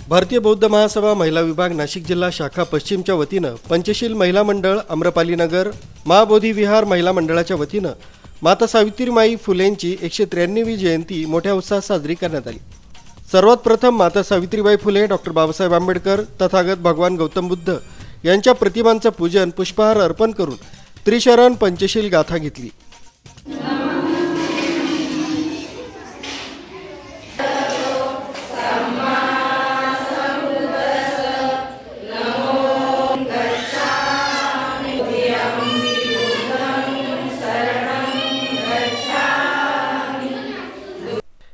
भारतीय बौद्ध महासभा महिला विभाग नाशिक जिल्हा शाखा पश्चिमच्या वतीनं पंचशील महिला मंडळ आम्रपाली नगर महाबोधी विहार महिला मंडळाच्या वतीनं माता सावित्रीबाई फुलेंची 193वी जयंती मोठ्या उत्साहात साजरी करण्यात आली। सर्वात प्रथम माता सावित्रीबाई फुले, डॉक्टर बाबासाहेब आंबेडकर, तथागत भगवान गौतम बुद्ध यांच्या प्रतिमांचं पूजन पुष्पहार अर्पण करून त्रिशरण पंचशील गाथा घेतली।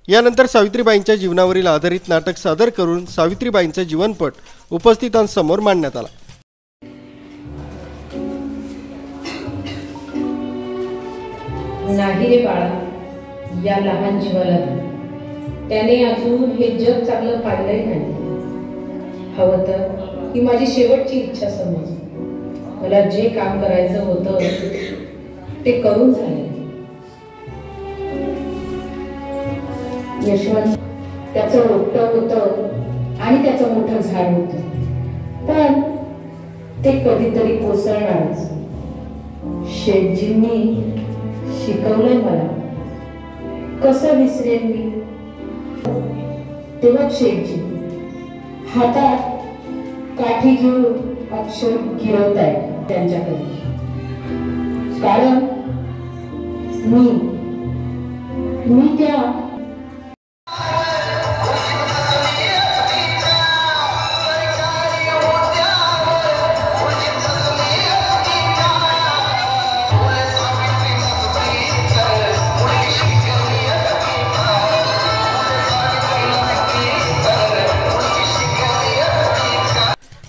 यानंतर सावित्रीबाईंच्या जीवनावरील आधारित नाटक सादर करून सावित्रीबाईंचा जीवनपट उपस्थितांसमोर मांडण्यात आला। नाही रे बाळा, या लहान जीवाला त्याने अजून हे जग चांगलं पाडलंय नाही। हवं तर ही माझी शेवटची इच्छा समज। मला जे काम करायचं होतं ते करून झाले। यशवंत त्याचं रोपटं होतं आणि त्याचं मोठं झाड होतं, पण ते कधीतरी कोसळणारच। शेठजींनी शिकवलंय मला, कसं विसरेन मी। तेव्हा शेठजी हातात काठी घेऊन अक्षर गिरवतायत त्यांच्याकडे, कारण मी त्या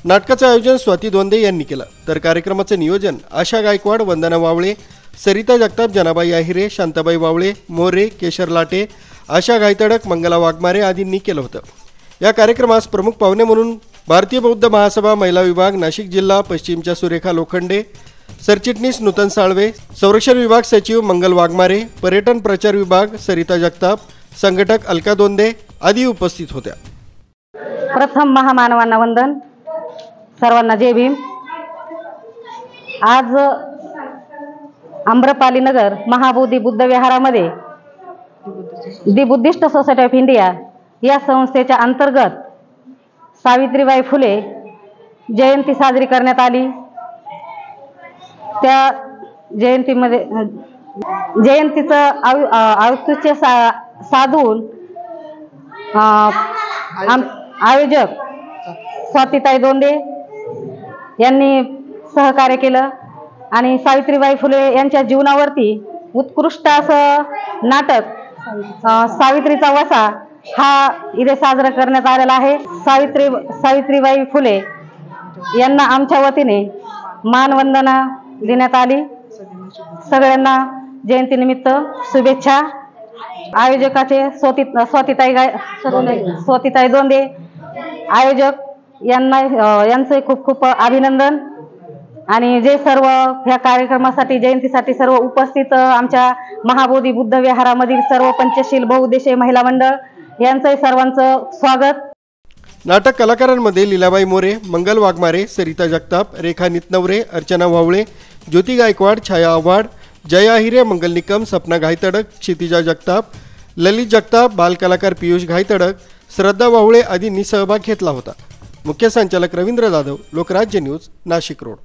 नाटकाचं आयोजन स्वाती दोंदे यांनी केलं, तर कार्यक्रमाचं नियोजन आशा गायकवाड, वंदना वावळे, सरिता जगताप, जनाबाई आहिरे, शांताबाई वावळे, मोरे, केशर लाटे, आशा गायतडक, मंगला वाघमारे आदींनी केलं होतं। या कार्यक्रमास प्रमुख पाहुणे म्हणून भारतीय बौद्ध महासभा महिला विभाग नाशिक जिल्हा पश्चिमच्या सुरेखा लोखंडे, सरचिटणीस नूतन साळवे, संरक्षण विभाग सचिव मंगल वाघमारे, पर्यटन प्रचार विभाग सरिता जगताप, संघटक अलका दोंदे आदी उपस्थित होत्या। प्रथम महामानवांना वंदन, सर्वांना जय भीम। आज आम्रपाली नगर महाबोधी बुद्ध विहारामध्ये the Buddhist Society of India या संस्थेच्या अंतर्गत सावित्रीबाई फुले जयंती साजरी करण्यात आली। त्या जयंतीमध्ये जयंतीचं औचित्य साधून आयोजक स्वातीताई दोंदे यांनी सहकार्य केलं आणि सावित्रीबाई फुले यांच्या जीवनावरती उत्कृष्ट असं नाटक सावित्रीचा वसा हा इथे साजरा करण्यात आलेला आहे। सावित्रीबाई फुले यांना आमच्या वतीने मानवंदना देण्यात आली। सगळ्यांना जयंतीनिमित्त शुभेच्छा। आयोजकाचे स्वातीताई दोंदे आयोजक यांचे खूप खूप अभिनंदन। आणि जे सर्व ह्या कार्यक्रमासाठी जयंतीसाठी सर्व उपस्थित आमच्या महाबोधी बुद्ध विहारामधील सर्व पंचशील बहुउद्देशीय महिला मंडळ यांचे सर्वांचं स्वागत। नाटक कलाकारांमध्ये लीलाबाई मोरे, मंगल वाघमारे, सरिता जगताप, रेखा नितनवरे, अर्चना वावळे, ज्योती गायकवाड, छाया आव्हाड, जया आहिरे, मंगल निकम, सपना गायतडक, क्षितिजा जगताप, ललित जगताप, बालकलाकार पियुष गायतडक, श्रद्धा वावळे आदींनी सहभाग घेतला होता। मुख्य संचालक रवींद्र जाधव, लोकराज्य न्यूज, नाशिक रोड।